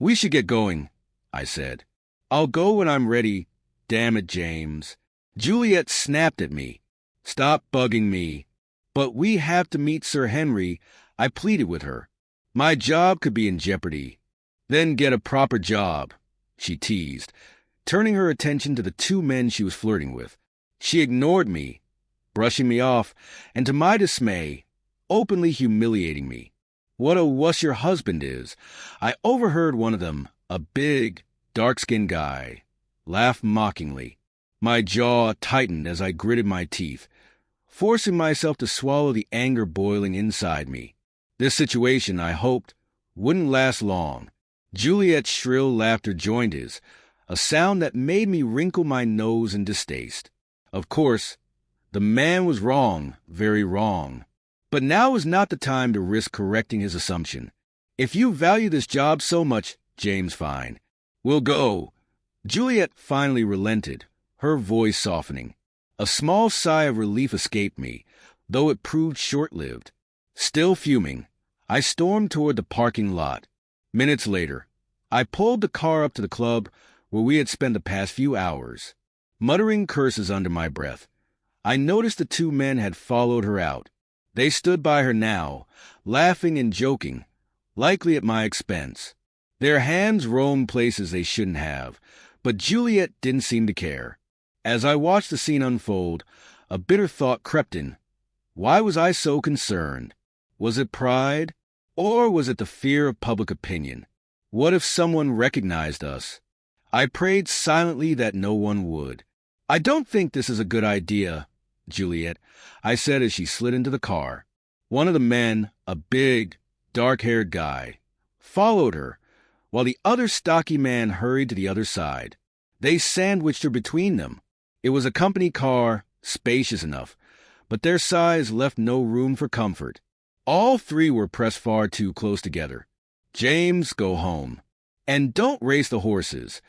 "We should get going," I said. "I'll go when I'm ready." "Damn it, James." Juliet snapped at me. "Stop bugging me." "But we have to meet Sir Henry," I pleaded with her. "My job could be in jeopardy." "Then get a proper job," she teased, turning her attention to the two men she was flirting with. She ignored me, brushing me off, and to my dismay, openly humiliating me. "What a wuss your husband is." I overheard one of them, a big, dark-skinned guy, laugh mockingly. My jaw tightened as I gritted my teeth, forcing myself to swallow the anger boiling inside me. This situation, I hoped, wouldn't last long. Juliet's shrill laughter joined his, a sound that made me wrinkle my nose in distaste. Of course, the man was wrong, very wrong. But now was not the time to risk correcting his assumption. "If you value this job so much, James Fine, we'll go." Juliet finally relented, her voice softening. A small sigh of relief escaped me, though it proved short-lived. Still fuming, I stormed toward the parking lot. Minutes later, I pulled the car up to the club where we had spent the past few hours. Muttering curses under my breath, I noticed the two men had followed her out. They stood by her now, laughing and joking, likely at my expense. Their hands roamed places they shouldn't have, but Juliet didn't seem to care. As I watched the scene unfold, a bitter thought crept in. Why was I so concerned? Was it pride? Or was it the fear of public opinion? What if someone recognized us? I prayed silently that no one would. "I don't think this is a good idea, Juliet," I said as she slid into the car. One of the men, a big, dark-haired guy, followed her, while the other stocky man hurried to the other side. They sandwiched her between them. It was a company car, spacious enough, but their size left no room for comfort. All three were pressed far too close together. "James, go home. And don't race the horses,"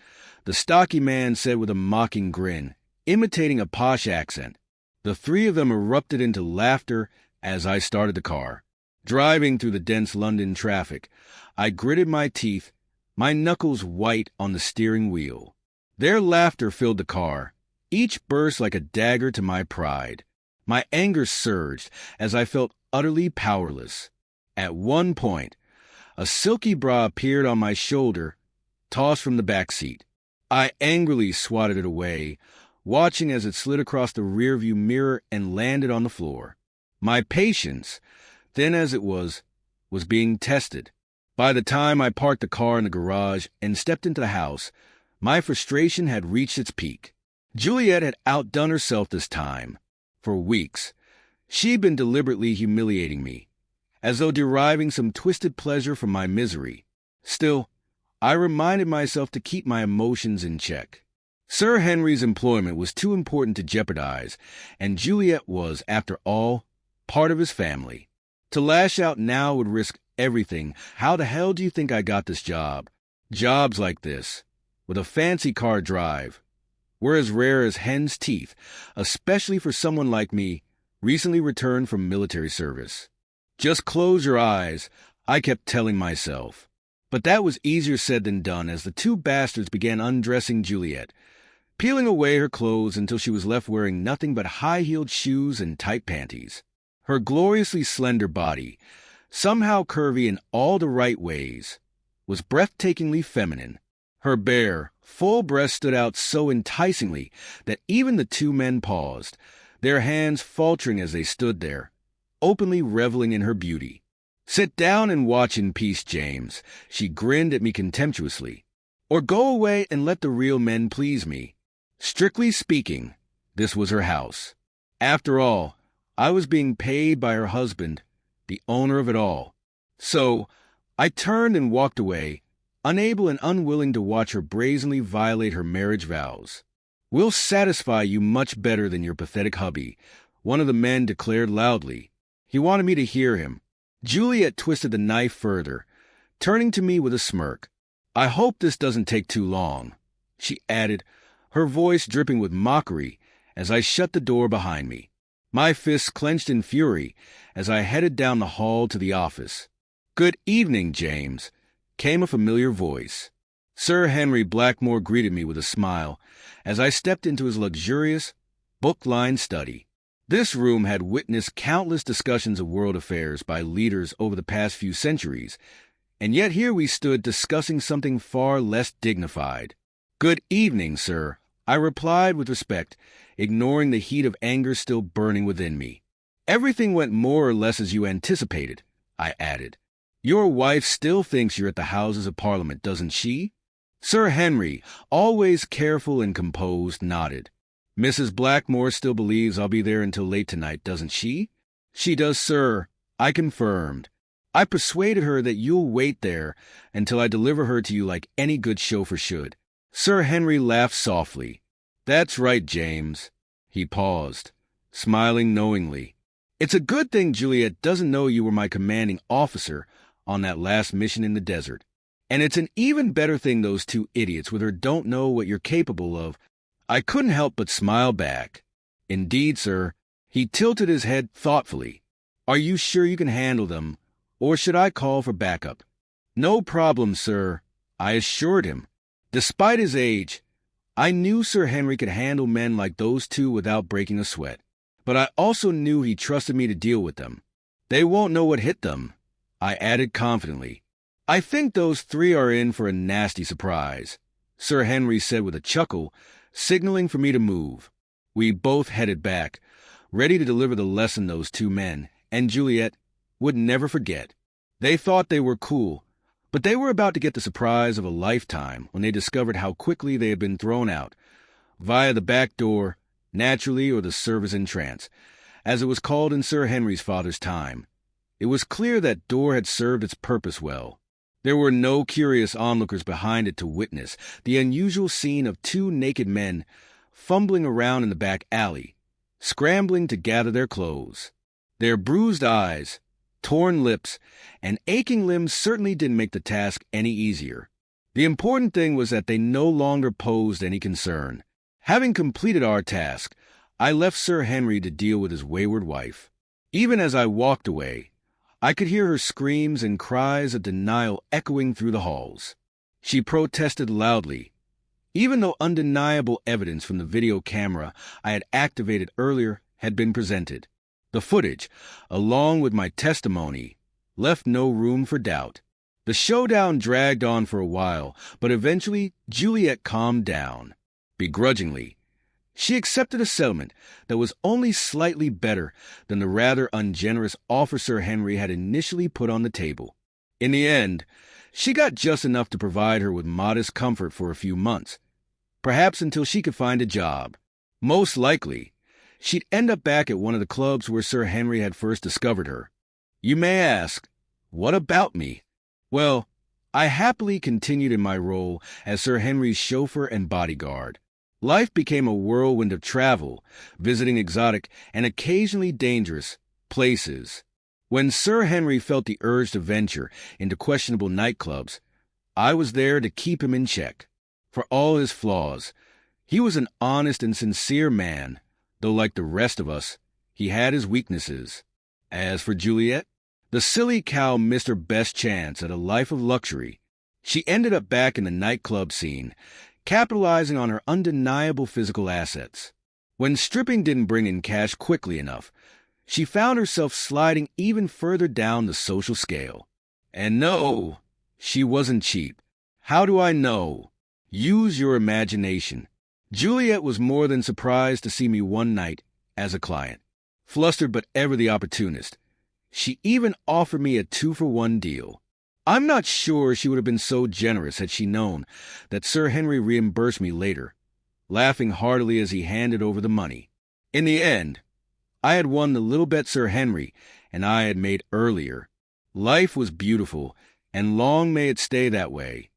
the stocky man said with a mocking grin, imitating a posh accent. The three of them erupted into laughter as I started the car. Driving through the dense London traffic, I gritted my teeth, my knuckles white on the steering wheel. Their laughter filled the car, each burst like a dagger to my pride. My anger surged as I felt utterly powerless. At one point, a silky bra appeared on my shoulder, tossed from the back seat. I angrily swatted it away, watching as it slid across the rearview mirror and landed on the floor. My patience, thin as it was being tested. By the time I parked the car in the garage and stepped into the house, my frustration had reached its peak. Juliet had outdone herself this time. For weeks, she'd been deliberately humiliating me, as though deriving some twisted pleasure from my misery. Still, I reminded myself to keep my emotions in check. Sir Henry's employment was too important to jeopardize, and Juliet was, after all, part of his family. To lash out now would risk everything. How the hell do you think I got this job? Jobs like this, with a fancy car drive, were as rare as hen's teeth, especially for someone like me, recently returned from military service. "Just close your eyes," I kept telling myself. But that was easier said than done as the two bastards began undressing Juliet, peeling away her clothes until she was left wearing nothing but high-heeled shoes and tight panties. Her gloriously slender body, somehow curvy in all the right ways, was breathtakingly feminine. Her bare, full breast stood out so enticingly that even the two men paused, their hands faltering as they stood there, openly reveling in her beauty. "Sit down and watch in peace, James," she grinned at me contemptuously. "Or go away and let the real men please me." Strictly speaking, this was her house. After all, I was being paid by her husband, the owner of it all. So I turned and walked away, unable and unwilling to watch her brazenly violate her marriage vows. "We'll satisfy you much better than your pathetic hubby," one of the men declared loudly. He wanted me to hear him. Juliet twisted the knife further, turning to me with a smirk. "I hope this doesn't take too long," she added, her voice dripping with mockery as I shut the door behind me. My fists clenched in fury as I headed down the hall to the office. "Good evening, James. came a familiar voice. Sir Henry Blackmore greeted me with a smile as I stepped into his luxurious, book-lined study. This room had witnessed countless discussions of world affairs by leaders over the past few centuries, and yet here we stood discussing something far less dignified. "Good evening, sir," I replied with respect, ignoring the heat of anger still burning within me. "Everything went more or less as you anticipated," I added. "Your wife still thinks you're at the Houses of Parliament, doesn't she?" Sir Henry, always careful and composed, nodded. "Mrs. Blackmore still believes I'll be there until late tonight, doesn't she?" "She does, sir," I confirmed. "I persuaded her that you'll wait there until I deliver her to you like any good chauffeur should." Sir Henry laughed softly. "That's right, James." He paused, smiling knowingly. "It's a good thing Juliet doesn't know you were my commanding officer on that last mission in the desert. And it's an even better thing those two idiots with her don't know what you're capable of." I couldn't help but smile back. "Indeed, sir." He tilted his head thoughtfully. "Are you sure you can handle them, or should I call for backup?" "No problem, sir," I assured him. Despite his age, I knew Sir Henry could handle men like those two without breaking a sweat. But I also knew he trusted me to deal with them. "They won't know what hit them," I added confidently. "I think those three are in for a nasty surprise," Sir Henry said with a chuckle, signaling for me to move. We both headed back, ready to deliver the lesson those two men, and Juliet, would never forget. They thought they were cool, but they were about to get the surprise of a lifetime when they discovered how quickly they had been thrown out, via the back door, naturally, or the service entrance, as it was called in Sir Henry's father's time. It was clear that door had served its purpose well. There were no curious onlookers behind it to witness the unusual scene of two naked men fumbling around in the back alley, scrambling to gather their clothes. Their bruised eyes, torn lips, and aching limbs certainly didn't make the task any easier. The important thing was that they no longer posed any concern. Having completed our task, I left Sir Henry to deal with his wayward wife. Even as I walked away, I could hear her screams and cries of denial echoing through the halls. She protested loudly, even though undeniable evidence from the video camera I had activated earlier had been presented. The footage, along with my testimony, left no room for doubt. The showdown dragged on for a while, but eventually Juliet calmed down. Begrudgingly, she accepted a settlement that was only slightly better than the rather ungenerous offer Sir Henry had initially put on the table. In the end, she got just enough to provide her with modest comfort for a few months, perhaps until she could find a job. Most likely, she'd end up back at one of the clubs where Sir Henry had first discovered her. You may ask, what about me? Well, I happily continued in my role as Sir Henry's chauffeur and bodyguard. Life became a whirlwind of travel, visiting exotic and occasionally dangerous places. When Sir Henry felt the urge to venture into questionable nightclubs, I was there to keep him in check. For all his flaws, he was an honest and sincere man, though like the rest of us, he had his weaknesses. As for Juliet, the silly cow missed her best chance at a life of luxury. She ended up back in the nightclub scene, capitalizing on her undeniable physical assets. When stripping didn't bring in cash quickly enough, she found herself sliding even further down the social scale. And no, she wasn't cheap. How do I know? Use your imagination. Juliet was more than surprised to see me one night as a client. Flustered but ever the opportunist, she even offered me a 2-for-1 deal. I'm not sure she would have been so generous had she known that Sir Henry reimbursed me later, laughing heartily as he handed over the money. In the end, I had won the little bet Sir Henry and I had made earlier. Life was beautiful, and long may it stay that way.